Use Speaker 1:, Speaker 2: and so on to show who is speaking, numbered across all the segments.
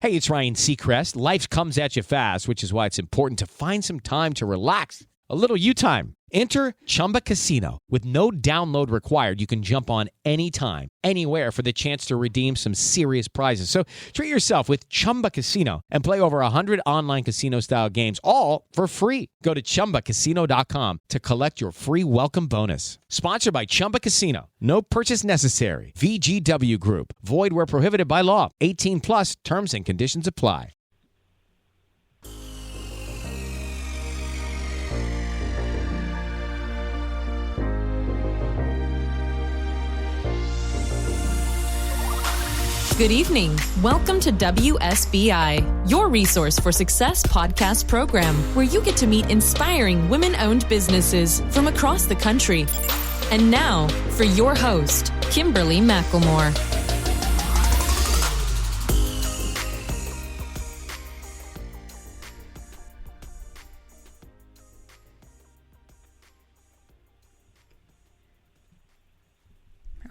Speaker 1: Hey, it's Ryan Seacrest. Life comes at you fast, which is why it's important to find some time to relax. A little you time. Enter Chumba Casino. With no download required, you can jump on anytime, anywhere for the chance to redeem some serious prizes. So treat yourself with Chumba Casino and play over 100 online casino-style games, all for free. Go to ChumbaCasino.com to collect your free welcome bonus. Sponsored by Chumba Casino. No purchase necessary. VGW Group. Void where prohibited by law. 18 plus. Terms and conditions apply.
Speaker 2: Good evening. Welcome to WSBI, your resource for success podcast program, where you get to meet inspiring women-owned businesses from across the country. And now, for your host, Kimberly McLemore.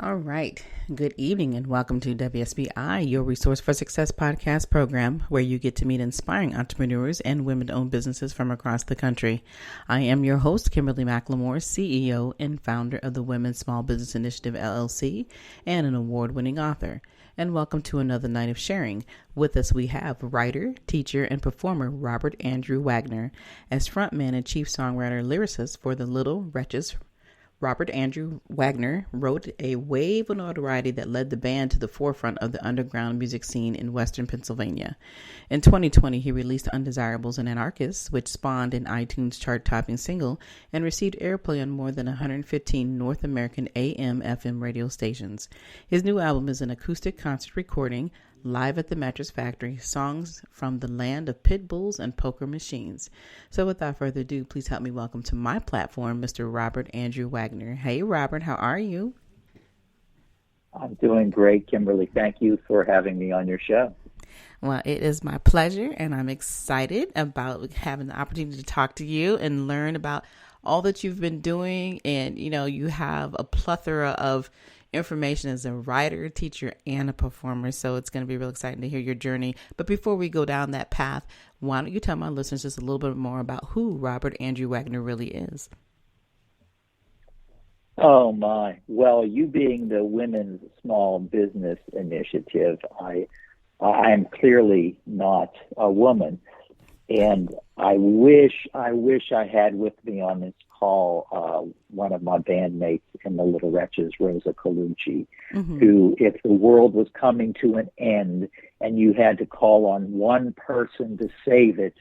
Speaker 3: All right. Good evening and welcome to WSBI, your Resource for Success podcast program, where you get to meet inspiring entrepreneurs and women-owned businesses from across the country. I am your host, Kimberly McLemore, CEO and founder of the Women's Small Business Initiative, LLC, and an award-winning author. And welcome to another night of sharing. With us, we have writer, teacher, and performer Robert Andrew Wagner. As frontman and chief songwriter lyricist for the Little Wretches, Robert Andrew Wagner wrote a wave of notoriety that led the band to the forefront of the underground music scene in Western Pennsylvania. In 2020, he released Undesirables Anarchists, which spawned an iTunes chart-topping single and received airplay on more than 115 North American AM/FM radio stations. His new album is an acoustic concert recording, Live at the Mattress Factory, songs from the land of pit bulls and poker machines. So without further ado, please help me welcome to my platform, Mr. Robert Andrew Wagner. Hey, Robert, how are you?
Speaker 4: I'm doing great, Kimberly. Thank you for having me on your show.
Speaker 3: Well, it is my pleasure, and I'm excited about having the opportunity to talk to you and learn about all that you've been doing. And, you know, you have a plethora of information as a writer, teacher, and a performer. So it's going to be real exciting to hear your journey. But before we go down that path, why don't you tell my listeners just a little bit more about who Robert Andrew Wagner really is?
Speaker 4: Oh, my. Well, you being the Women's Small Business Initiative, I am clearly not a woman. And I wish I had with me on this call one of my bandmates in the Little Wretches, Rosa Colucci, who, if the world was coming to an end and you had to call on one person to save it,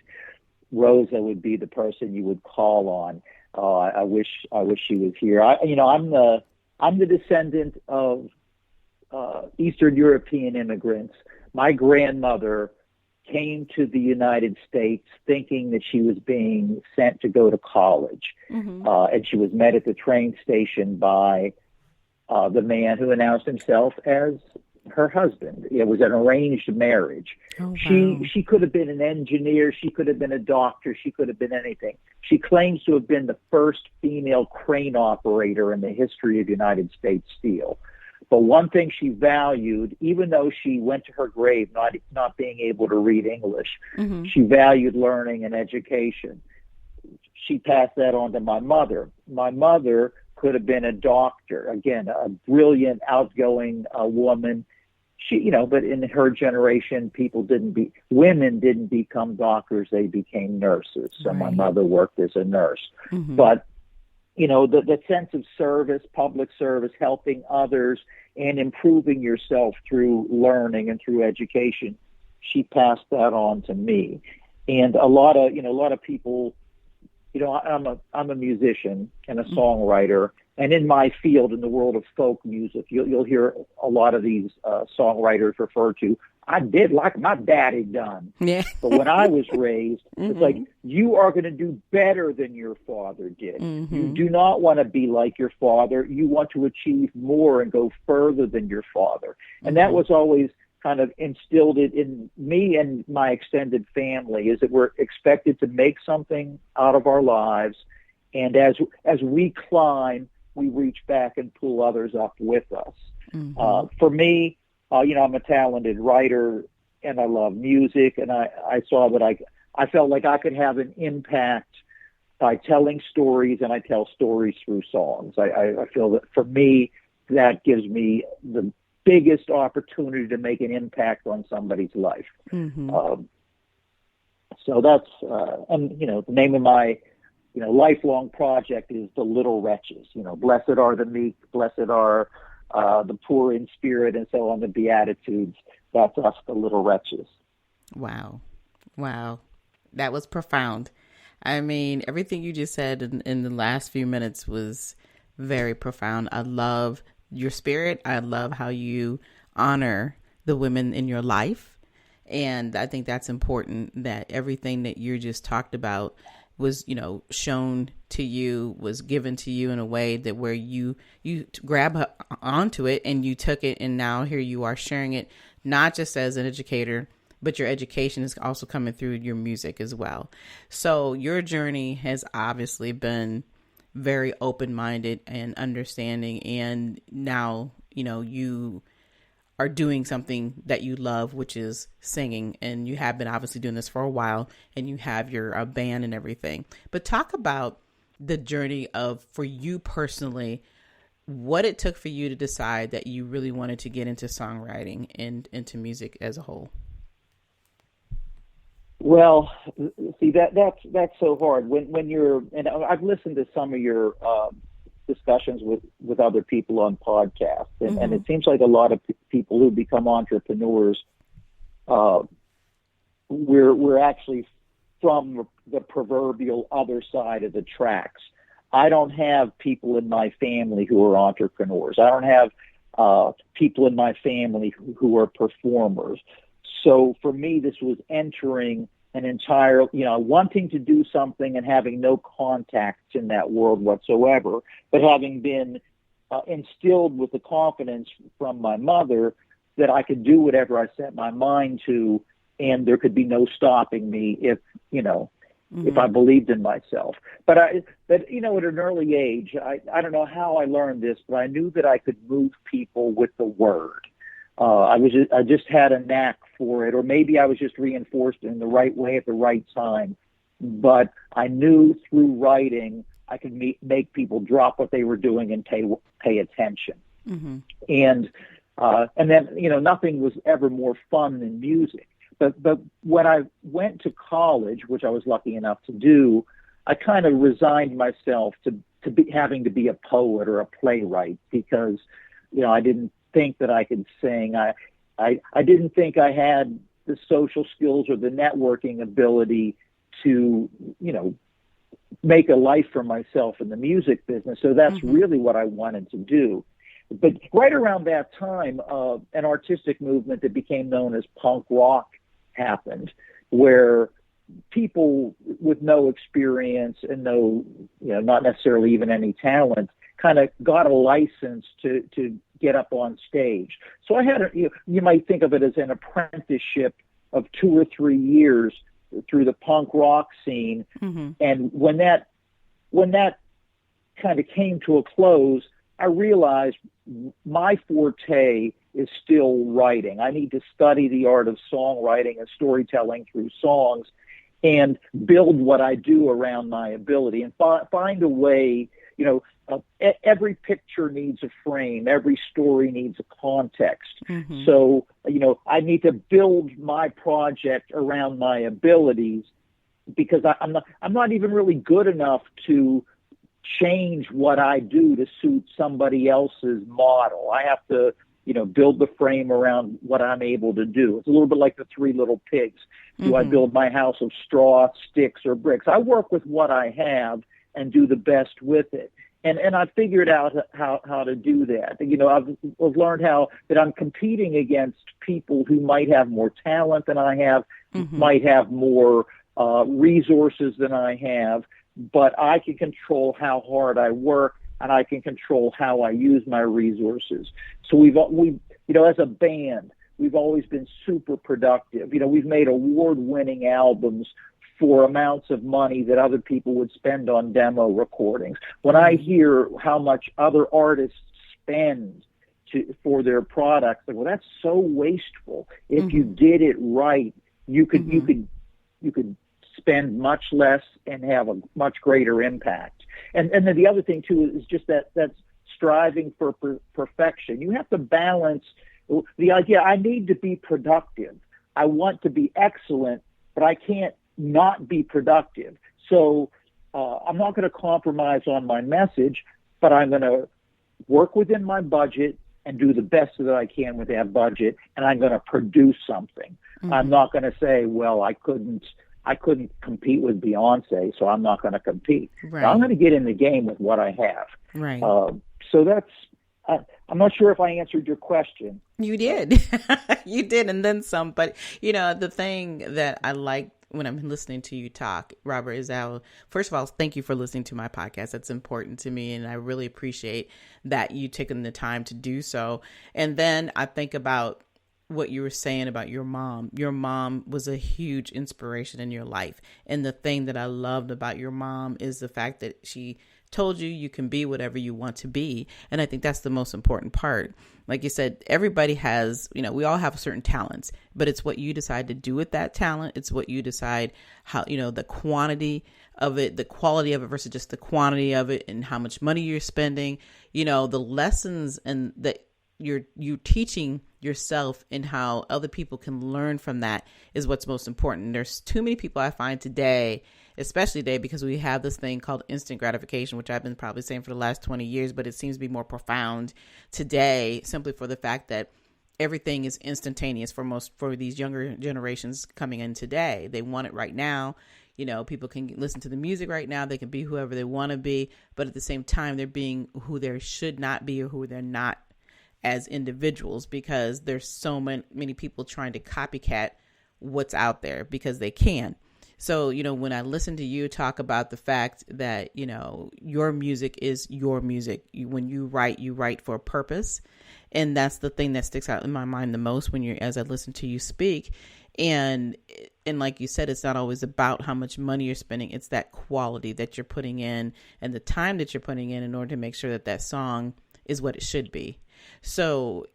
Speaker 4: Rosa would be the person you would call on. I wish she was here. I'm the descendant of Eastern European immigrants. My grandmother came to the United States thinking that she was being sent to go to college. And she was met at the train station by the man who announced himself as her husband. It was an arranged marriage. Oh, wow. She could have been an engineer. She could have been a doctor. She could have been anything. She claims to have been the first female crane operator in the history of United States Steel. But one thing she valued, even though she went to her grave not being able to read English, she valued learning and education. She passed that on to my mother. My mother could have been a doctor, again, a brilliant, outgoing woman. But in her generation, women didn't become doctors; they became nurses. So right. My mother worked as a nurse, but. The sense of service, public service, helping others, and improving yourself through learning and through education, she passed that on to me. And a lot of people, I'm a musician and a songwriter, and in my field, in the world of folk music, you'll hear a lot of these songwriters refer to, I did like my daddy done. Yeah. But when I was raised, it's like, you are going to do better than your father did. You do not want to be like your father. You want to achieve more and go further than your father. And that was always kind of instilled in me and my extended family, is that we're expected to make something out of our lives. And as we climb, we reach back and pull others up with us. For me, I'm a talented writer and I love music, and I saw that I felt like I could have an impact by telling stories, and I tell stories through songs. I feel that for me, that gives me the biggest opportunity to make an impact on somebody's life. So that's, and, the name of my, lifelong project is the Little Wretches. Blessed are the meek, blessed are the poor in spirit, and so on, the Beatitudes. That's us, the Little Wretches.
Speaker 3: Wow. That was profound. I mean, everything you just said in the last few minutes was very profound. I love your spirit. I love how you honor the women in your life. And I think that's important, that everything that you just talked about was, shown to you, was given to you in a way that where you grab onto it and you took it. And now here you are sharing it, not just as an educator, but your education is also coming through your music as well. So your journey has obviously been very open-minded and understanding. And now, you are doing something that you love, which is singing. And you have been obviously doing this for a while, and you have your band and everything. But talk about the journey for you personally, what it took for you to decide that you really wanted to get into songwriting and into music as a whole.
Speaker 4: Well, see, that's so hard when you're, and I've listened to some of your discussions with other people on podcasts, and it seems like a lot of people who become entrepreneurs, we're actually from the proverbial other side of the tracks. I don't have people in my family who are entrepreneurs. I don't have people in my family who are performers. So for me, this was entering an entire, wanting to do something and having no contacts in that world whatsoever, but having been instilled with the confidence from my mother that I could do whatever I set my mind to, and there could be no stopping me if I believed in myself. But at an early age, I don't know how I learned this, but I knew that I could move people with the word. I just had a knack for it, or maybe I was just reinforced in the right way at the right time. But I knew through writing I could make people drop what they were doing and pay attention. And then nothing was ever more fun than music. But when I went to college, which I was lucky enough to do, I kind of resigned myself to having to be a poet or a playwright, because I didn't think that I could sing. I didn't think I had the social skills or the networking ability to, make a life for myself in the music business. So that's really what I wanted to do. But right around that time, an artistic movement that became known as punk rock happened, where people with no experience and no, not necessarily even any talent, kind of got a license to get up on stage. So I had you might think of it as an apprenticeship of 2 or 3 years through the punk rock scene. And when that kind of came to a close, I realized my forte is still writing. I need to study the art of songwriting and storytelling through songs and build what I do around my ability and find a way. Every picture needs a frame. Every story needs a context. So, I need to build my project around my abilities, because I'm not even really good enough to change what I do to suit somebody else's model. I have to, build the frame around what I'm able to do. It's a little bit like the Three Little Pigs. Do I build my house of straw, sticks, or bricks? I work with what I have and do the best with it. And I figured out how to do that. I've learned that I'm competing against people who might have more talent than I have, might have more resources than I have, but I can control how hard I work, and I can control how I use my resources. So we as a band, we've always been super productive. We've made award-winning albums for amounts of money that other people would spend on demo recordings. When I hear how much other artists spend for their products. Like, well, that's so wasteful. If you did it right, you could spend much less and have a much greater impact. And then the other thing too is just that's striving for perfection. You have to balance the idea. I need to be productive. I want to be excellent, but I can't not be productive. So I'm not going to compromise on my message, but I'm going to work within my budget and do the best that I can with that budget, and I'm going to produce something. I'm not going to say, well, I couldn't compete with Beyonce, so I'm not going to compete.
Speaker 3: Right.
Speaker 4: I'm going to get in the game with what I have.
Speaker 3: Right.
Speaker 4: So that's, I'm not sure if I answered your question.
Speaker 3: You did. You did, and then some. But, the thing that I like when I'm listening to you talk, Robert, is first of all, thank you for listening to my podcast. That's important to me, and I really appreciate that you taking the time to do so. And then I think about what you were saying about your mom. Your mom was a huge inspiration in your life. And the thing that I loved about your mom is the fact that she told you can be whatever you want to be. And I think that's the most important part. Like you said, everybody has, we all have certain talents, but it's what you decide to do with that talent. It's what you decide how, the quantity of it, the quality of it versus just the quantity of it, and how much money you're spending, the lessons and that you're teaching yourself and how other people can learn from that is what's most important. There's too many people I find today, especially today, because we have this thing called instant gratification, which I've been probably saying for the last 20 years, but it seems to be more profound today, simply for the fact that everything is instantaneous for these younger generations coming in today. They want it right now. People can listen to the music right now. They can be whoever they want to be, but at the same time, they're being who they should not be or who they're not as individuals, because there's so many people trying to copycat what's out there because they can. So, when I listen to you talk about the fact that, your music is your music. When you write for a purpose. And that's the thing that sticks out in my mind the most as I listen to you speak. And like you said, it's not always about how much money you're spending. It's that quality that you're putting in and the time that you're putting in order to make sure that song is what it should be. So,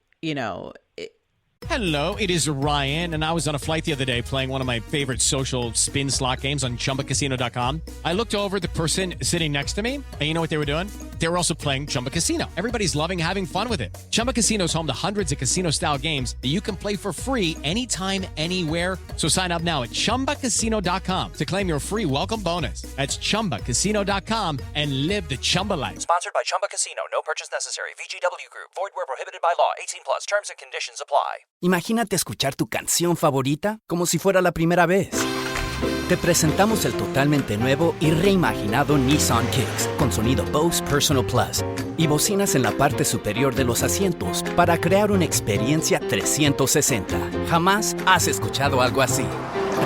Speaker 1: Hello, it is Ryan, and I was on a flight the other day playing one of my favorite social spin slot games on ChumbaCasino.com. I looked over at the person sitting next to me, and you know what they were doing? They were also playing Chumba Casino. Everybody's loving having fun with it. Chumba Casino is home to hundreds of casino-style games that you can play for free anytime, anywhere. So sign up now at ChumbaCasino.com to claim your free welcome bonus. That's ChumbaCasino.com and live the Chumba life.
Speaker 5: Sponsored by Chumba Casino. No purchase necessary. VGW Group. Void where prohibited by law. 18+. Terms and conditions apply.
Speaker 6: Imagínate escuchar tu canción favorita como si fuera la primera vez. Te presentamos el totalmente nuevo y reimaginado Nissan Kicks con sonido Bose Personal Plus y bocinas en la parte superior de los asientos para crear una experiencia 360. Jamás has escuchado algo así.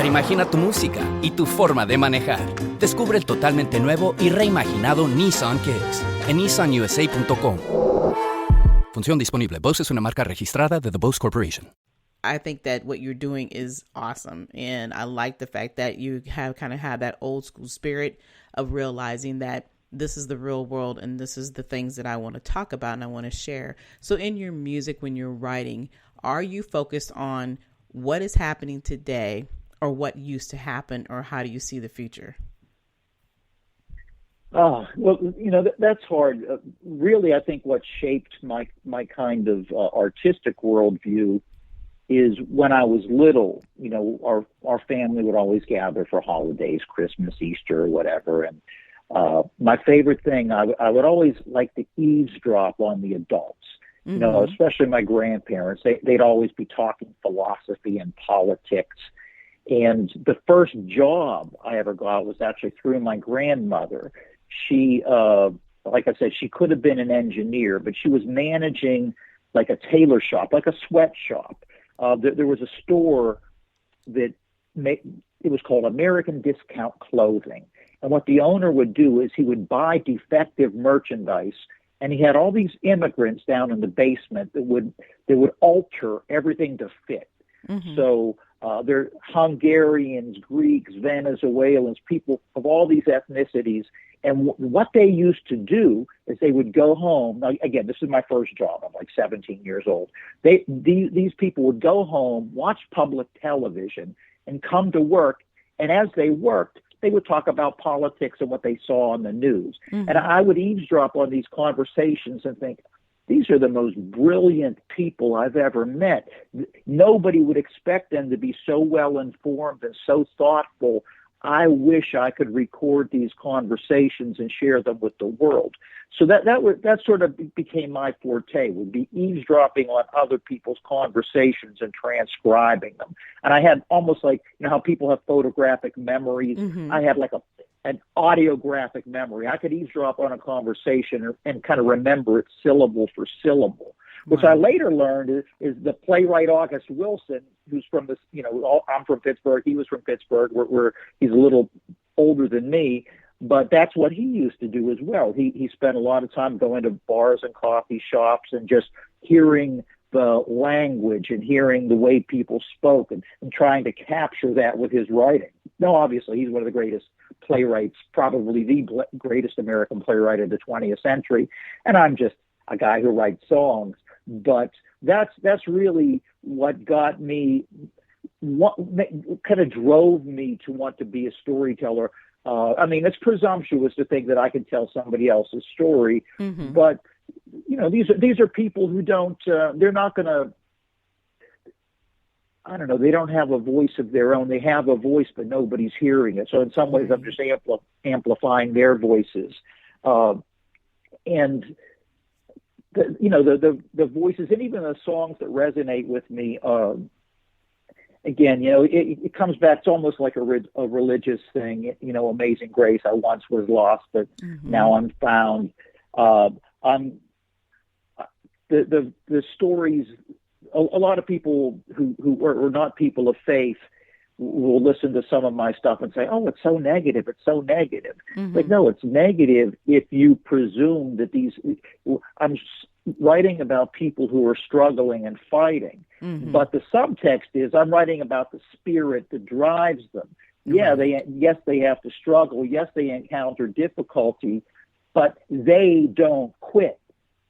Speaker 6: Reimagina tu música y tu forma de manejar. Descubre el totalmente nuevo y reimaginado Nissan Kicks en nissanusa.com. Función disponible. Bose es una marca registrada de The Bose Corporation.
Speaker 3: I think that what you're doing is awesome. And I like the fact that you have that old school spirit of realizing that this is the real world and this is the things that I want to talk about and I want to share. So in your music, when you're writing, are you focused on what is happening today or what used to happen, or how do you see the future?
Speaker 4: Well, that's hard. Really, I think what shaped my kind of artistic worldview is when I was little. Our family would always gather for holidays, Christmas, Easter, whatever. And my favorite thing, I would always like to eavesdrop on the adults. Mm-hmm. Especially my grandparents. They'd always be talking philosophy and politics. And the first job I ever got was actually through my grandmother. She, like I said, she could have been an engineer, but she was managing like a tailor shop, like a sweatshop. There was a store that it was called American Discount Clothing. And what the owner would do is he would buy defective merchandise, and he had all these immigrants down in the basement that would alter everything to fit. Mm-hmm. So They're Hungarians, Greeks, Venezuelans, people of all these ethnicities. And what they used to do is they would go home. Now, again, this is my first job. I'm like 17 years old. These people would go home, watch public television, and come to work. And as they worked, they would talk about politics and what they saw on the news. Mm-hmm. And I would eavesdrop on these conversations and think, these are the most brilliant people I've ever met. Nobody would expect them to be so well informed and so thoughtful. I wish I could record these conversations and share them with the world. So that sort of became my forte, would be eavesdropping on other people's conversations and transcribing them. And I had almost like, how people have photographic memories. Mm-hmm. I had like an audiographic memory. I could eavesdrop on a conversation and kind of remember it syllable for syllable, which I later learned is the playwright August Wilson, who's from this, I'm from Pittsburgh. He was from Pittsburgh, where he's a little older than me, but that's what he used to do as well. He spent a lot of time going to bars and coffee shops and just hearing the language and hearing the way people spoke and trying to capture that with his writing. Now, obviously, he's one of the greatest playwrights, probably the greatest American playwright of the 20th century. And I'm just a guy who writes songs. But that's really what got me, what kind of drove me to want to be a storyteller. It's presumptuous to think that I can tell somebody else's story, mm-hmm. but these are people who don't. They're not going to. I don't know. They don't have a voice of their own. They have a voice, but nobody's hearing it. So in some ways, I'm just amplifying their voices, and. The voices and even the songs that resonate with me, again, it comes back. It's almost like a religious thing, Amazing Grace. I once was lost, but mm-hmm. now I'm found. The stories, a lot of people who are not people of faith will listen to some of my stuff and say, oh, it's so negative. It's so negative. Mm-hmm. But no, it's negative if you presume that I'm writing about people who are struggling and fighting. Mm-hmm. But the subtext is I'm writing about the spirit that drives them. Mm-hmm. Yeah, they have to struggle. Yes, they encounter difficulty, but they don't quit.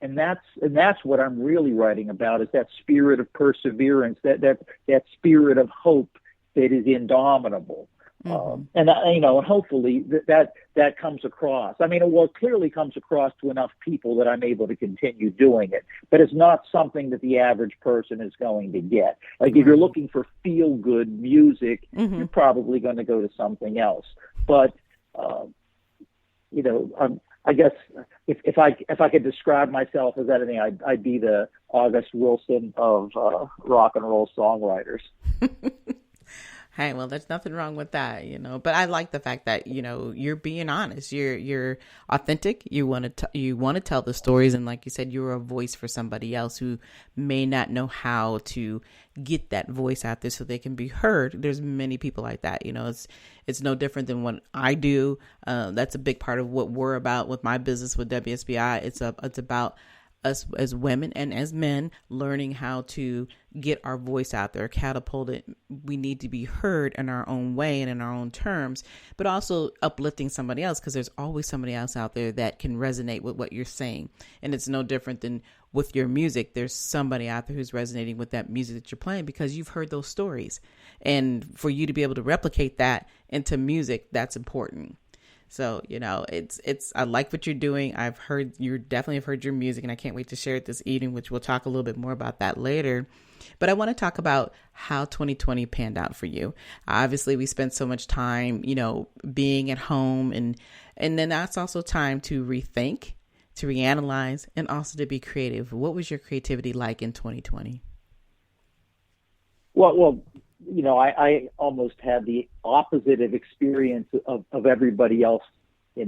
Speaker 4: And that's what I'm really writing about, is that spirit of perseverance, that spirit of hope that is indomitable. Mm-hmm. And hopefully that comes across. It clearly comes across to enough people that I'm able to continue doing it. But it's not something that the average person is going to get. Like, if you're looking for feel-good music, mm-hmm. you're probably going to go to something else. But I guess if I could describe myself as anything, I'd be the August Wilson of rock and roll songwriters.
Speaker 3: Hey, well, there's nothing wrong with that, but I like the fact that, you're being honest, you're authentic. You want to tell the stories. And like you said, you're a voice for somebody else who may not know how to get that voice out there so they can be heard. There's many people like that. It's no different than what I do. That's a big part of what we're about with my business with WSBI. It's about us as women and as men learning how to get our voice out there, catapult it. We need to be heard in our own way and in our own terms, but also uplifting somebody else, because there's always somebody else out there that can resonate with what you're saying. And it's no different than with your music. There's somebody out there who's resonating with that music that you're playing because you've heard those stories. And for you to be able to replicate that into music, that's important. So, I like what you're doing. You definitely have heard your music, and I can't wait to share it this evening, which we'll talk a little bit more about that later. But I want to talk about how 2020 panned out for you. Obviously, we spent so much time, being at home, and then that's also time to rethink, to reanalyze, and also to be creative. What was your creativity like in 2020?
Speaker 4: Well, I almost had the opposite of experience of everybody else, in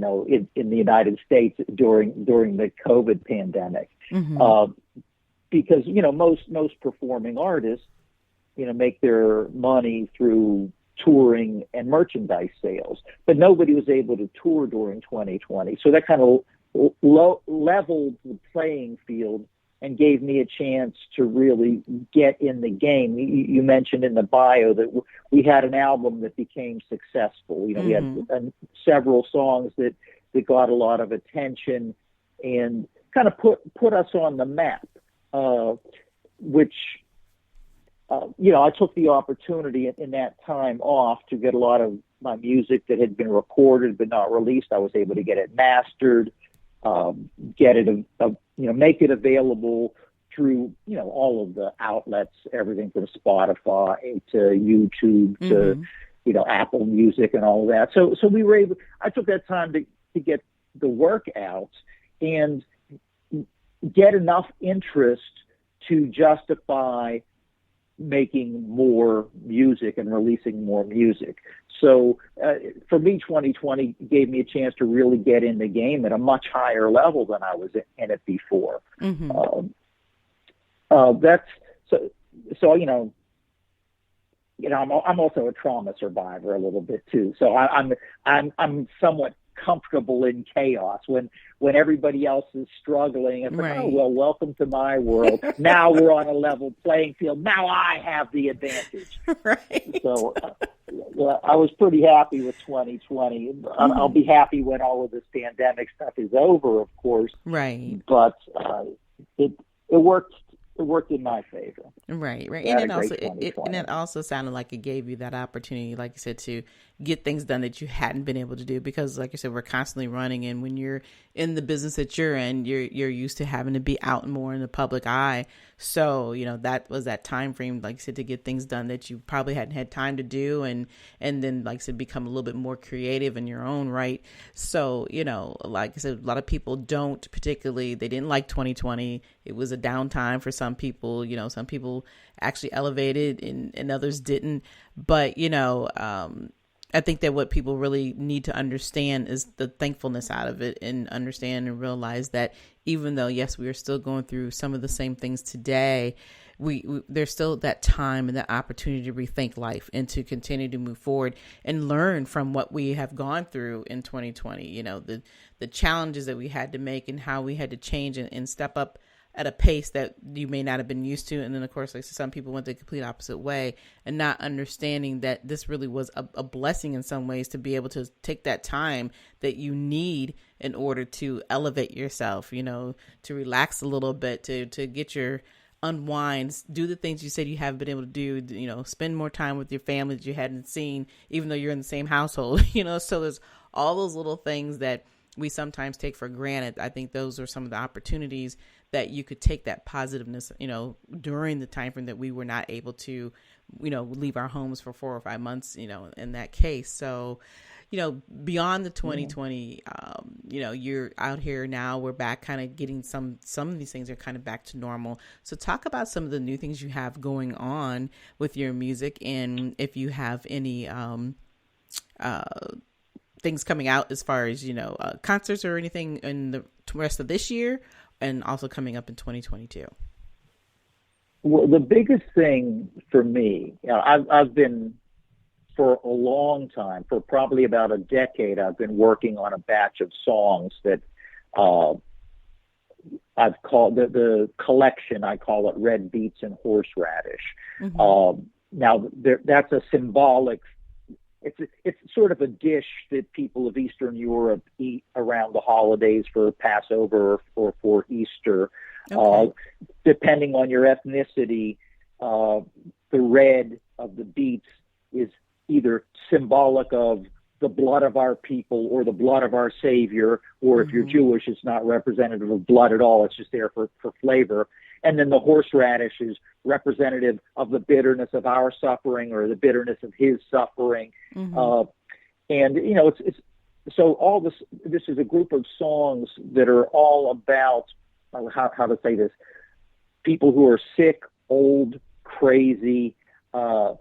Speaker 4: the United States during the COVID pandemic. Mm-hmm. Because, most performing artists, make their money through touring and merchandise sales, but nobody was able to tour during 2020. So that kind of leveled the playing field and gave me a chance to really get in the game. You mentioned in the bio that we had an album that became successful. We had several songs that got a lot of attention and kind of put us on the map, which, I took the opportunity in that time off to get a lot of my music that had been recorded but not released. I was able to get it mastered, get it, make it available through, all of the outlets, everything from Spotify to YouTube to, Apple Music and all of that. So we were able, I took that time to get the work out and get enough interest to justify making more music and releasing more music. So for me, 2020 gave me a chance to really get in the game at a much higher level than I was in it before. That's so I'm also a trauma survivor a little bit too. So I'm somewhat comfortable in chaos when everybody else is struggling. It's like, oh, well, welcome to my world. Now we're on a level playing field. Now I have the advantage.
Speaker 3: Right.
Speaker 4: So I was pretty happy with 2020. I'll be happy when all of this pandemic stuff is over, of course.
Speaker 3: Right.
Speaker 4: But it worked. It worked in my favor.
Speaker 3: Right. And it also sounded like it gave you that opportunity, like you said, to get things done that you hadn't been able to do, because like I said, we're constantly running, and when you're in the business that you're in, you're used to having to be out more in the public eye. So, that was that time frame, like I said, to get things done that you probably hadn't had time to do, and then, like I said, become a little bit more creative in your own right. So, like I said, a lot of people they didn't like 2020. It was a downtime for some people. Some people actually elevated and others didn't. But, I think that what people really need to understand is the thankfulness out of it, and understand and realize that even though, yes, we are still going through some of the same things today, there's still that time and that opportunity to rethink life and to continue to move forward and learn from what we have gone through in 2020. The challenges that we had to make and how we had to change and step up at a pace that you may not have been used to. And then, of course, like some people went the complete opposite way, and not understanding that this really was a blessing in some ways to be able to take that time that you need in order to elevate yourself, to relax a little bit, to get your unwind, do the things you said you haven't been able to do, spend more time with your family that you hadn't seen, even though you're in the same household, so there's all those little things that we sometimes take for granted. I think those are some of the opportunities that you could take that positiveness, during the time frame that we were not able to, leave our homes for 4 or 5 months, in that case. So, beyond the 2020, you're out here now, we're back kind of getting some of these things are kind of back to normal. So talk about some of the new things you have going on with your music, and if you have any, things coming out as far as, concerts or anything in the rest of this year, and also coming up in 2022.
Speaker 4: Well, the biggest thing for me, I've been for a long time, for probably about a decade, I've been working on a batch of songs that I've called the collection. I call it Red Beets and Horseradish. Now that's a symbolic. It's sort of a dish that people of Eastern Europe eat around the holidays for Passover or for Easter. Okay. Depending on your ethnicity, the red of the beets is either symbolic of the blood of our people or the blood of our Savior, or if you're Jewish, it's not representative of blood at all. It's just there for flavor. And then the horseradish is representative of the bitterness of our suffering or the bitterness of his suffering. And, it's so all this is a group of songs that are all about, how to say this, people who are sick, old, crazy.
Speaker 1: Ryan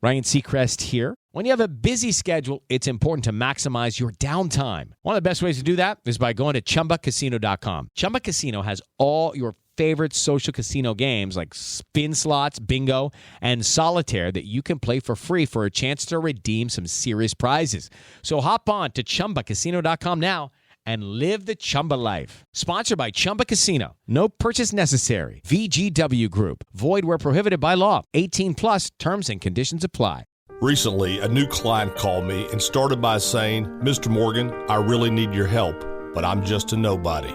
Speaker 1: Seacrest here. When you have a busy schedule, it's important to maximize your downtime. One of the best ways to do that is by going to ChumbaCasino.com. Chumba Casino has all your favorite social casino games like spin slots, bingo, and solitaire that you can play for free for a chance to redeem some serious prizes. So hop on to ChumbaCasino.com now and live the Chumba life. Sponsored by Chumba Casino. No purchase necessary. VGW Group. Void where prohibited by law. 18 plus terms and conditions apply.
Speaker 7: Recently, a new client called me and started by saying, "Mr. Morgan, I really need your help, but I'm just a nobody."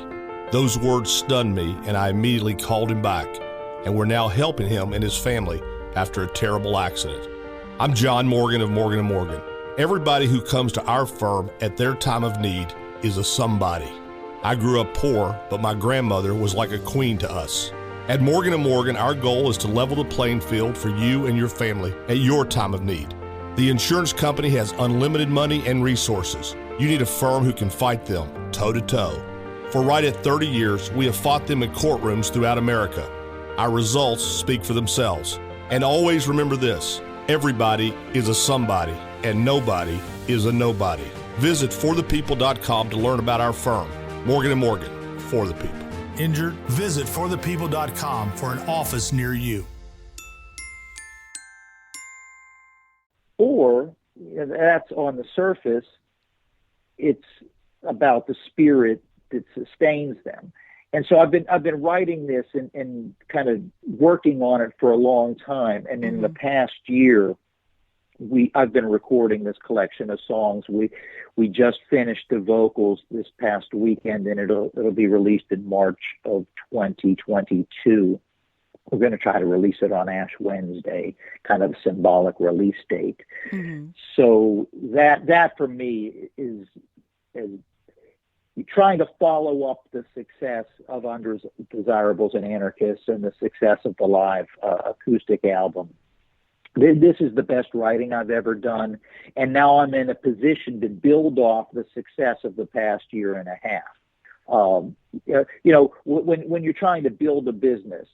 Speaker 7: Those words stunned me, and I immediately called him back, and we're now helping him and his family after a terrible accident. I'm John Morgan of Morgan & Morgan. Everybody who comes to our firm at their time of need is a somebody. I grew up poor, but my grandmother was like a queen to us. At Morgan & Morgan, our goal is to level the playing field for you and your family at your time of need. The insurance company has unlimited money and resources. You need a firm who can fight them toe-to-toe. For right at 30 years, we have fought them in courtrooms throughout America. Our results speak for themselves. And always remember this, everybody is a somebody, and nobody is a nobody. Visit forthepeople.com to learn about our firm, Morgan & Morgan, for the people.
Speaker 8: Injured? Visit forthepeople.com for an office near you.
Speaker 4: Or, that's on the surface, it's about the spirit that sustains them. And so I've been writing this and kind of working on it for a long time. And in the past year, I've been recording this collection of songs. We just finished the vocals this past weekend, and it'll be released in March of 2022. We're going to try to release it on Ash Wednesday, kind of a symbolic release date. Mm-hmm. So that for me is trying to follow up the success of Undesirables and Anarchists and the success of the live acoustic album. This is the best writing I've ever done, and now I'm in a position to build off the success of the past year and a half. When you're trying to build a business,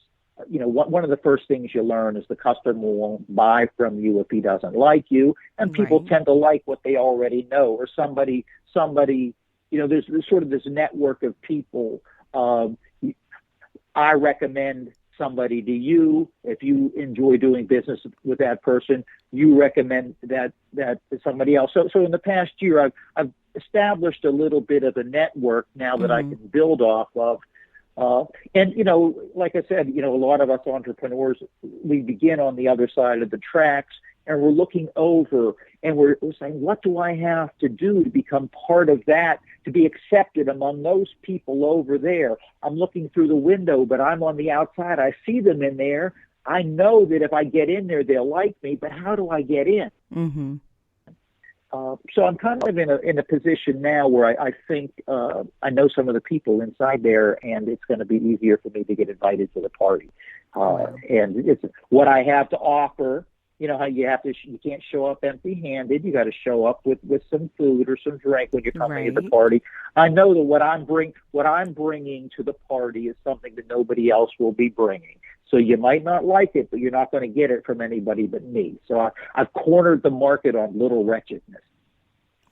Speaker 4: one of the first things you learn is the customer won't buy from you if he doesn't like you, and people tend to like what they already know, or somebody. There's sort of this network of people. I recommend somebody to you. If you enjoy doing business with that person, you recommend that to somebody else. So in the past year, I've established a little bit of a network now that I can build off of. Like I said, a lot of us entrepreneurs, we begin on the other side of the tracks, and we're looking over and we're saying, what do I have to do to become part of that, to be accepted among those people over there? I'm looking through the window, but I'm on the outside. I see them in there. I know that if I get in there, they'll like me, but how do I get in? Mm-hmm. So I'm kind of in a position now where I think I know some of the people inside there, and it's going to be easier for me to get invited to the party. And it's what I have to offer. You know how you can't show up empty-handed. You got to show up with some food or some drink when you're coming to the party. I know that what I'm bringing to the party is something that nobody else will be bringing. So you might not like it, but you're not going to get it from anybody but me. So I've cornered the market on Little Wretchedness.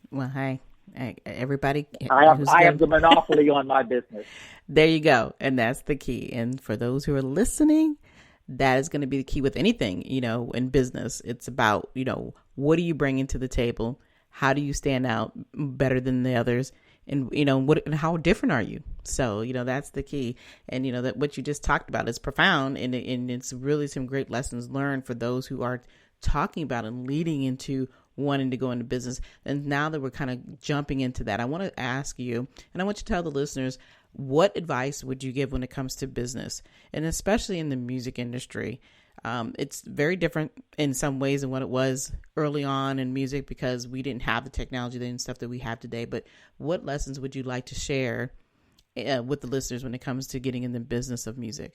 Speaker 3: Well, hey, everybody.
Speaker 4: I have the monopoly on my business.
Speaker 3: There you go. And that's the key. And for those who are listening, that is going to be the key with anything, in business. It's about, what are you bringing to the table? How do you stand out better than the others? And, and how different are you? So, that's the key. And, that what you just talked about is profound. And it's really some great lessons learned for those who are talking about and leading into wanting to go into business. And now that we're kind of jumping into that, I want to ask you, and I want you to tell the listeners, what advice would you give when it comes to business, and especially in the music industry? It's very different in some ways than what it was early on in music, because we didn't have the technology and stuff that we have today. But what lessons would you like to share with the listeners when it comes to getting in the business of music?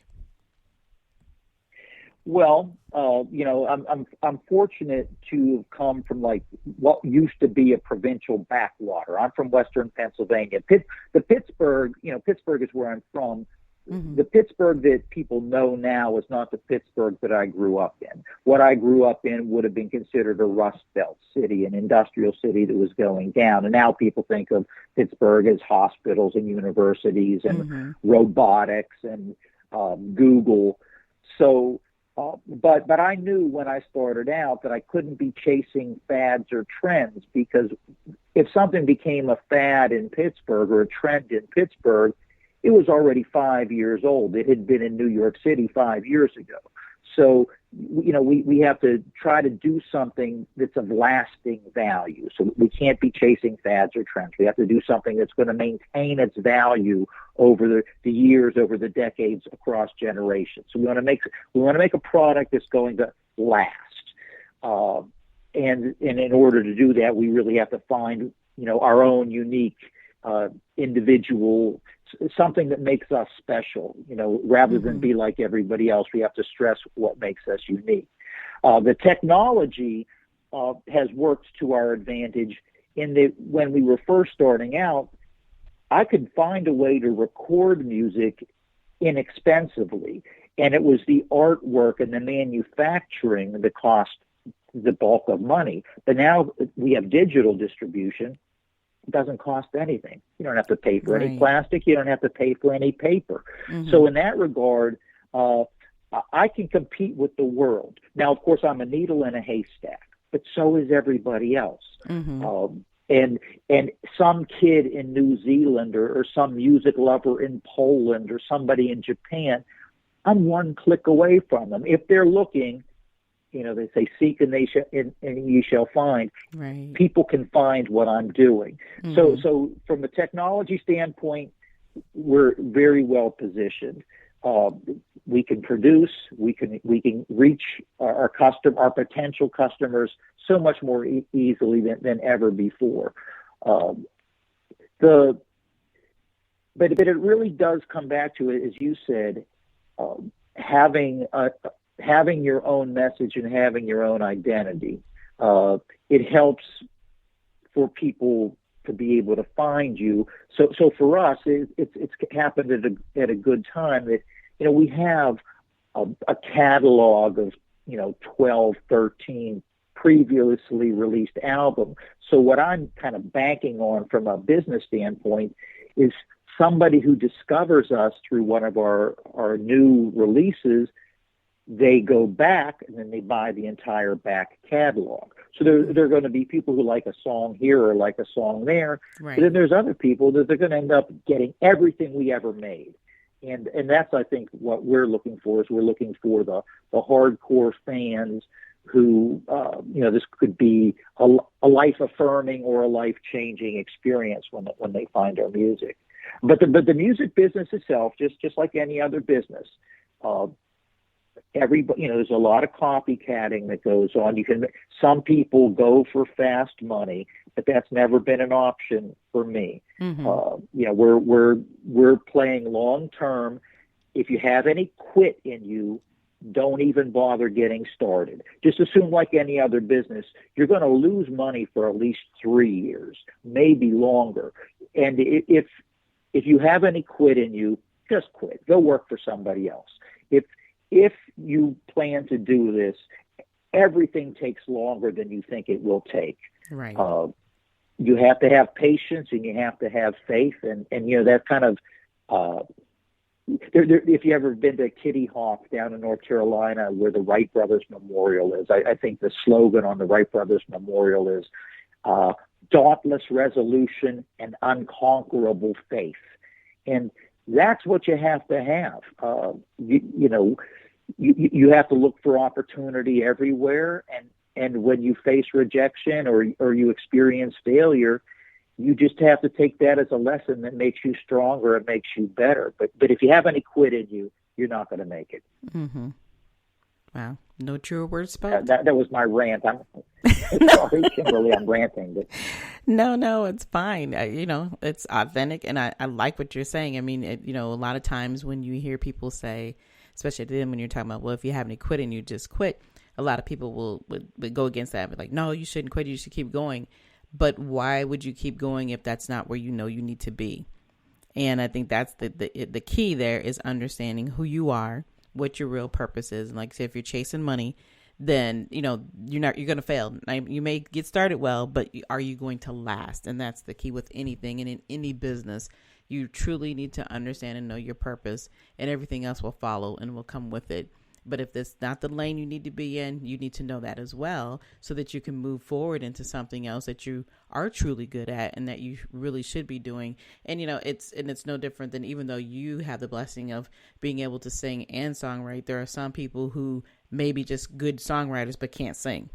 Speaker 4: Well, I'm fortunate to have come from like what used to be a provincial backwater. I'm from Western Pennsylvania. Pittsburgh is where I'm from. Mm-hmm. The Pittsburgh that people know now is not the Pittsburgh that I grew up in. What I grew up in would have been considered a Rust Belt city, an industrial city that was going down. And now people think of Pittsburgh as hospitals and universities and robotics and Google. So But I knew when I started out that I couldn't be chasing fads or trends, because if something became a fad in Pittsburgh or a trend in Pittsburgh, it was already 5 years old. It had been in New York City 5 years ago. So, we have to try to do something that's of lasting value. So we can't be chasing fads or trends. We have to do something that's going to maintain its value over the years, over the decades, across generations. So we want to make a product that's going to last. And in order to do that, we really have to find, our own unique individual, something that makes us special, rather than be like everybody else. We have to stress what makes us unique. The technology has worked to our advantage in that when we were first starting out, I could find a way to record music inexpensively, and it was the artwork and the manufacturing that cost the bulk of money. But now we have digital distribution. Doesn't cost anything. You don't have to pay for any plastic. You don't have to pay for any paper. So in that regard, I can compete with the world. Now, of course, I'm a needle in a haystack, but so is everybody else. And some kid in New Zealand or some music lover in Poland or somebody in Japan, I'm one click away from them. If they're looking, they say, seek and ye shall find. Right. People can find what I'm doing. So from a technology standpoint, we're very well positioned. We can produce, we can reach our potential customers so much more easily than ever before. But it really does come back to it, as you said, having your own message and having your own identity. It helps for people to be able to find you. So for us, it's happened at a good time that, we have a catalog of, 12, 13 previously released albums. So what I'm kind of banking on from a business standpoint is somebody who discovers us through one of our new releases. They go back and then they buy the entire back catalog. So there are going to be people who like a song here or like a song there. Right. But then there's other people that they're going to end up getting everything we ever made. And that's, I think, what we're looking for. Is we're looking for the hardcore fans who, this could be a life-affirming or a life-changing experience when they find our music. But the music business itself, just like any other business, everybody, there's a lot of copycatting that goes on. Some people go for fast money, but that's never been an option for me. We're playing long term. If you have any quit in you, don't even bother getting started. Just assume, like any other business, you're going to lose money for at least 3 years, maybe longer. And if you have any quit in you, just quit. Go work for somebody else. If you plan to do this, everything takes longer than you think it will take. Right. You have to have patience and you have to have faith, and that kind of. If you ever been to Kitty Hawk down in North Carolina, where the Wright Brothers Memorial is, I think the slogan on the Wright Brothers Memorial is "Dauntless resolution and unconquerable faith," and that's what you have to have. You have to look for opportunity everywhere, and when you face rejection or you experience failure, you just have to take that as a lesson that makes you stronger. It makes you better. But if you have any quit in you, you're not going to make it. Mm-hmm.
Speaker 3: Wow. No truer words spoken.
Speaker 4: That was my rant. Sorry, Kimberly, I'm ranting. But.
Speaker 3: No, it's fine. It's authentic, and I like what you're saying. I mean, a lot of times when you hear people say, especially then when you're talking about, well, if you have any quit and you just quit, a lot of people would go against that. But like, no, you shouldn't quit. You should keep going. But why would you keep going if that's not where you need to be? And I think that's the key there is understanding who you are, what your real purpose is. And like I said, if you're chasing money, then, you're going to fail. You may get started well, but are you going to last? And that's the key with anything. And in any business, you truly need to understand and know your purpose, and everything else will follow and will come with it. But if that's not the lane you need to be in, you need to know that as well, so that you can move forward into something else that you are truly good at and that you really should be doing. And, it's no different than, even though you have the blessing of being able to sing and songwrite, there are some people who may be just good songwriters but can't sing.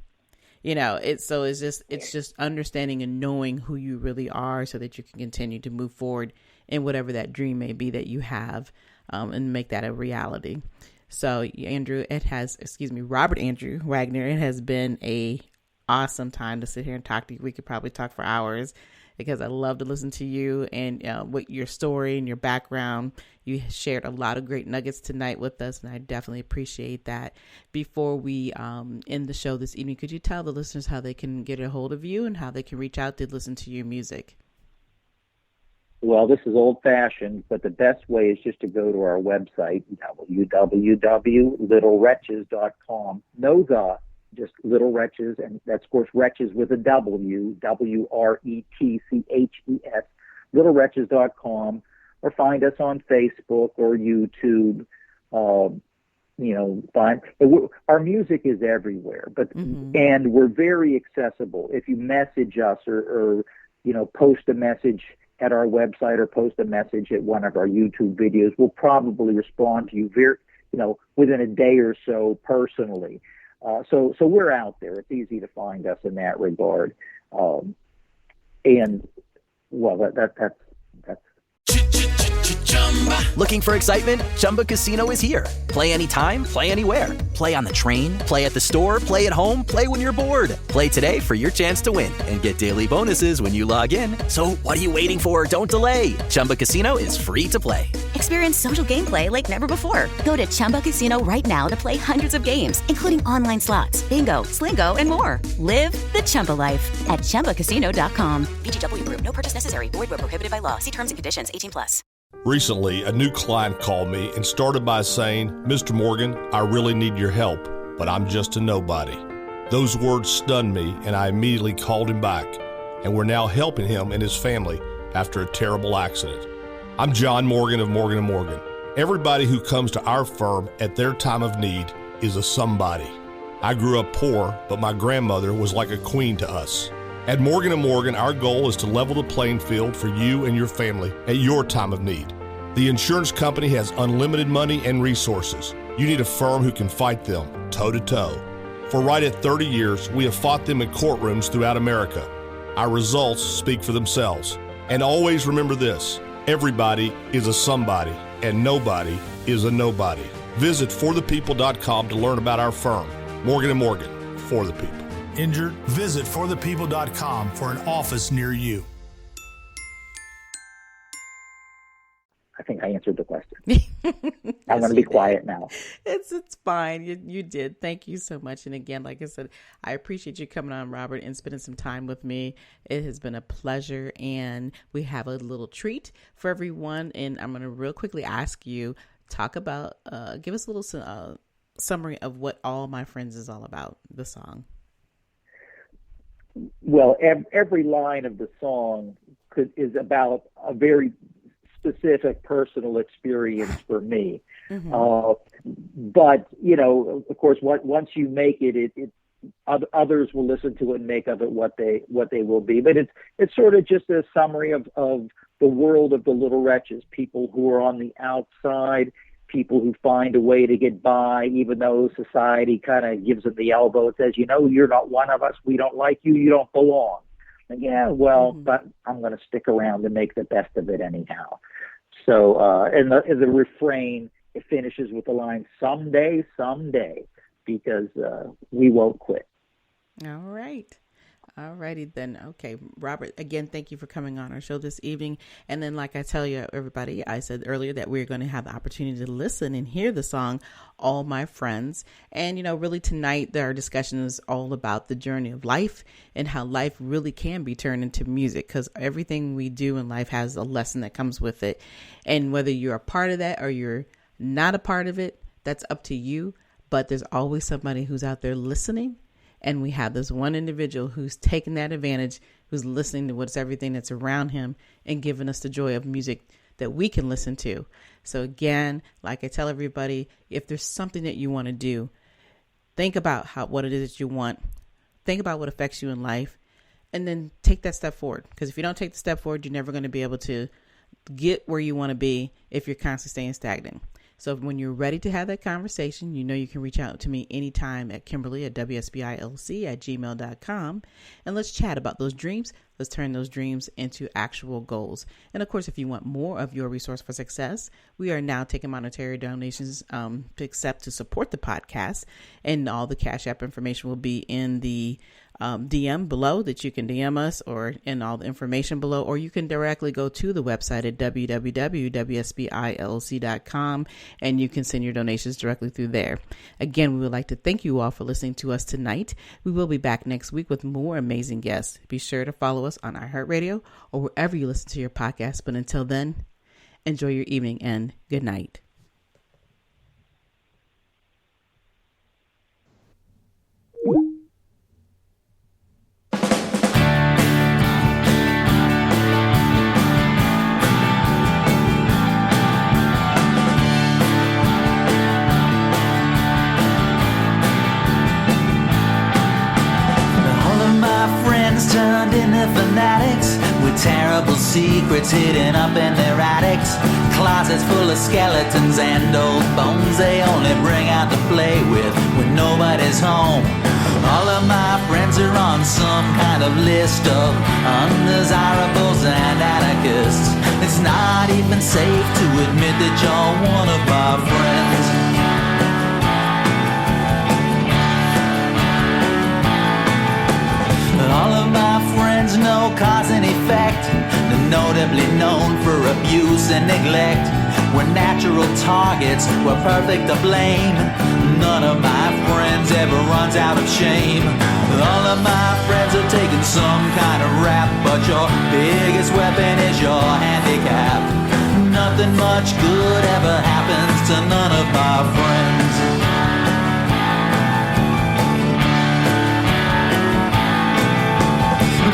Speaker 3: It's just understanding and knowing who you really are, so that you can continue to move forward in whatever that dream may be that you have, and make that a reality. So Robert Andrew Wagner, it has been a awesome time to sit here and talk to you. We could probably talk for hours, because I love to listen to you and what your story and your background. You shared a lot of great nuggets tonight with us, and I definitely appreciate that. Before we end the show this evening, could you tell the listeners how they can get a hold of you and how they can reach out to listen to your music?
Speaker 4: Well, this is old-fashioned, but the best way is just to go to our website, www.littlewretches.com. Just Little Wretches, and that's, of course, Wretches with a W, WRETCHES, littlewretches.com, or find us on Facebook or YouTube. Our music is everywhere, and we're very accessible. If you message us or post a message at our website or post a message at one of our YouTube videos, we'll probably respond to you within a day or so personally. So we're out there. It's easy to find us in that regard. That's.
Speaker 5: Looking for excitement? Chumba Casino is here. Play anytime, play anywhere. Play on the train, play at the store, play at home, play when you're bored. Play today for your chance to win and get daily bonuses when you log in. So what are you waiting for? Don't delay. Chumba Casino is free to play.
Speaker 9: Experience social gameplay like never before. Go to Chumba Casino right now to play hundreds of games, including online slots, bingo, Slingo, and more. Live the Chumba life at ChumbaCasino.com.
Speaker 10: VGW Group. No purchase necessary. Void where prohibited by law. See terms and conditions. 18+.
Speaker 7: Recently, a new client called me and started by saying, "Mr. Morgan, I really need your help, but I'm just a nobody." Those words stunned me, and I immediately called him back, and we're now helping him and his family after a terrible accident. I'm John Morgan of Morgan & Morgan. Everybody who comes to our firm at their time of need is a somebody. I grew up poor, but my grandmother was like a queen to us. At Morgan & Morgan, our goal is to level the playing field for you and your family at your time of need. The insurance company has unlimited money and resources. You need a firm who can fight them toe-to-toe. For right at 30 years, we have fought them in courtrooms throughout America. Our results speak for themselves. And always remember this: everybody is a somebody, and nobody is a nobody. Visit forthepeople.com to learn about our firm. Morgan & Morgan, for the people.
Speaker 8: Injured? Visit forthepeople.com for an office near you.
Speaker 4: I think I answered the question. I'm going to be quiet now.
Speaker 3: It's fine. You did. Thank you so much. And again, like I said, I appreciate you coming on, Robert, and spending some time with me. It has been a pleasure, and we have a little treat for everyone. And I'm going to real quickly ask you, give us a little summary of what All My Friends is all about, the song.
Speaker 4: Well, every line of the song is about a very specific personal experience for me. But, of course, once you make it, others will listen to it and make of it what they will be. But it's sort of just a summary of the world of the Little Wretches, people who are on the outside, people who find a way to get by, even though society kind of gives them the elbow and says, you're not one of us, we don't like you, you don't belong. And but I'm going to stick around and make the best of it anyhow. So, and the refrain, it finishes with the line, someday, because we won't quit.
Speaker 3: All right. All righty then. Okay, Robert, again, thank you for coming on our show this evening. And then, like I tell you, everybody, I said earlier that we're going to have the opportunity to listen and hear the song, All My Friends. And, really tonight, our discussion is all about the journey of life and how life really can be turned into music, because everything we do in life has a lesson that comes with it. And whether you're a part of that or you're not a part of it, that's up to you. But there's always somebody who's out there listening. And we have this one individual who's taking that advantage, who's listening to everything that's around him and giving us the joy of music that we can listen to. So again, like I tell everybody, if there's something that you want to do, think about what it is that you want. Think about what affects you in life, and then take that step forward. Because if you don't take the step forward, you're never going to be able to get where you want to be if you're constantly staying stagnant. So when you're ready to have that conversation, you know you can reach out to me anytime at Kimberly at WSBILC@gmail.com. And let's chat about those dreams. Let's turn those dreams into actual goals. And of course, if you want more of your resource for success, we are now taking monetary donations to support the podcast. And all the Cash App information will be in the DM below, that you can DM us, or in all the information below, or you can directly go to the website at www.wsbilc.com and you can send your donations directly through there. Again, we would like to thank you all for listening to us tonight. We will be back next week with more amazing guests. Be sure to follow us on iHeartRadio or wherever you listen to your podcast. But until then, enjoy your evening and good night.
Speaker 11: Turned into fanatics with terrible secrets hidden up in their attics. Closets full of skeletons and old bones they only bring out to play with when nobody's home. All of my friends are on some kind of list of undesirables and anarchists. It's not even safe to admit that you're one of my friends. All of my friends know cause and effect. They're notably known for abuse and neglect. We're natural targets, we're perfect to blame. None of my friends ever runs out of shame. All of my friends are taking some kind of rap, but your biggest weapon is your handicap. Nothing much good ever happens to none of my friends.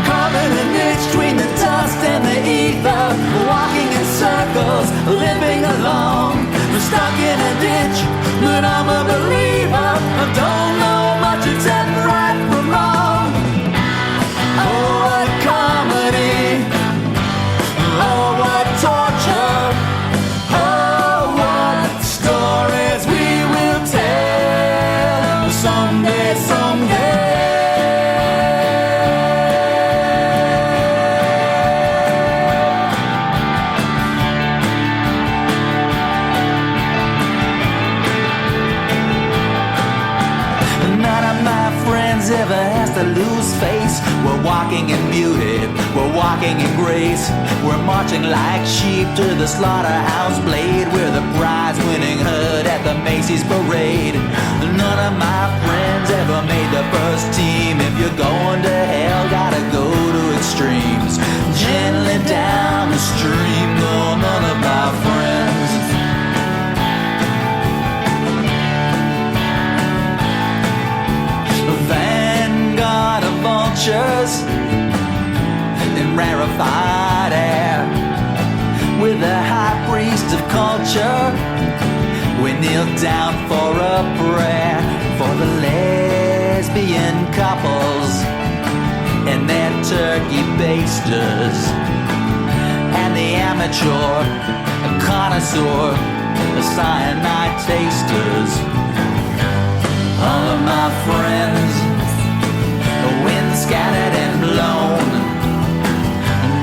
Speaker 11: Carving a niche between the dust and the ether, walking in circles, living alone. We're stuck in a ditch, but I'm a believer. I don't know much except right from wrong. Oh, what comedy. Oh, what torture. Oh, what stories we will tell someday, someday. Ever has to lose face. We're walking in beauty, we're walking in grace. We're marching like sheep to the slaughterhouse blade. We're the prize-winning herd at the Macy's parade. None of my friends ever made the first team. If you're going to hell, gotta go to extremes. Gently down the stream, no, none of my friends. Vanguard of vultures in rarefied air. With the high priest of culture, we kneel down for a prayer for the lesbian couples and their turkey basters, and the amateur connoisseur, the cyanide tasters. All of my friends, the wind scattered and blown,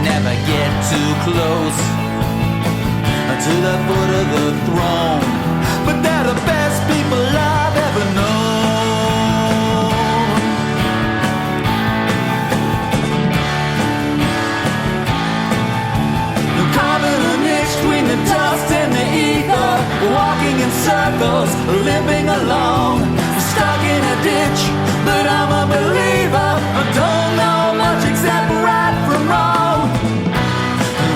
Speaker 11: never get too close to the foot of the throne. But they're the best people I've ever known. Carving a niche between the dust and the ether, walking in circles, limping along. Stuck in a ditch, but I'm a believer. I don't know much except right from wrong.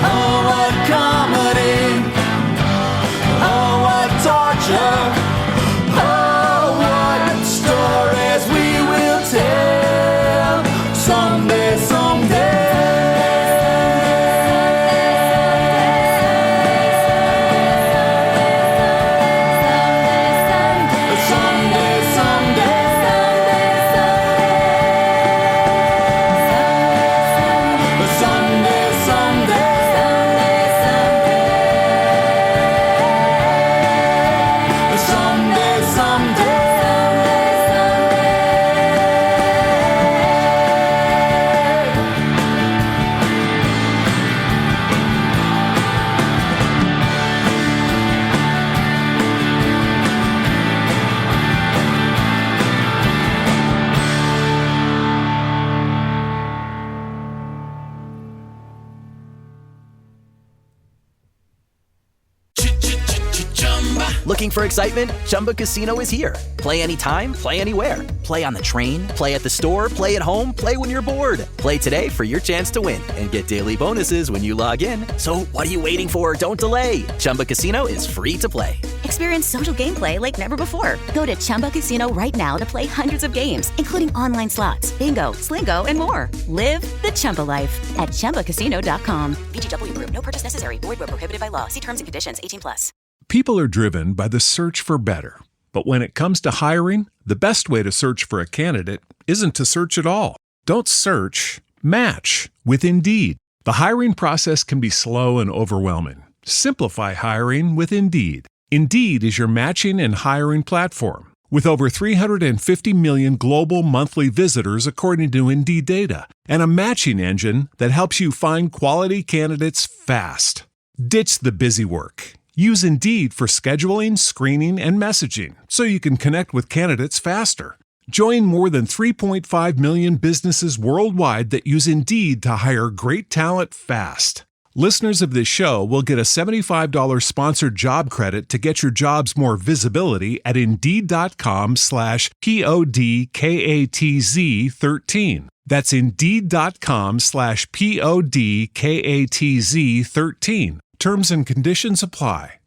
Speaker 11: Oh, what comedy. Oh, what torture. Oh, what stories we will tell someday, someday.
Speaker 5: Looking for excitement? Chumba Casino is here. Play anytime, play anywhere. Play on the train, play at the store, play at home, play when you're bored. Play today for your chance to win and get daily bonuses when you log in. So what are you waiting for? Don't delay. Chumba Casino is free to play.
Speaker 9: Experience social gameplay like never before. Go to Chumba Casino right now to play hundreds of games, including online slots, bingo, Slingo, and more. Live the Chumba life at ChumbaCasino.com.
Speaker 10: VGW Group. No purchase necessary. Void where prohibited by law. See terms and conditions. 18+.
Speaker 12: People are driven by the search for better. But when it comes to hiring, the best way to search for a candidate isn't to search at all. Don't search, match with Indeed. The hiring process can be slow and overwhelming. Simplify hiring with Indeed. Indeed is your matching and hiring platform. With over 350 million global monthly visitors according to Indeed data, and a matching engine that helps you find quality candidates fast. Ditch the busy work. Use Indeed for scheduling, screening, and messaging so you can connect with candidates faster. Join more than 3.5 million businesses worldwide that use Indeed to hire great talent fast. Listeners of this show will get a $75 sponsored job credit to get your jobs more visibility at Indeed.com/PODKATZ13. That's Indeed.com/PODKATZ13. Terms and conditions apply.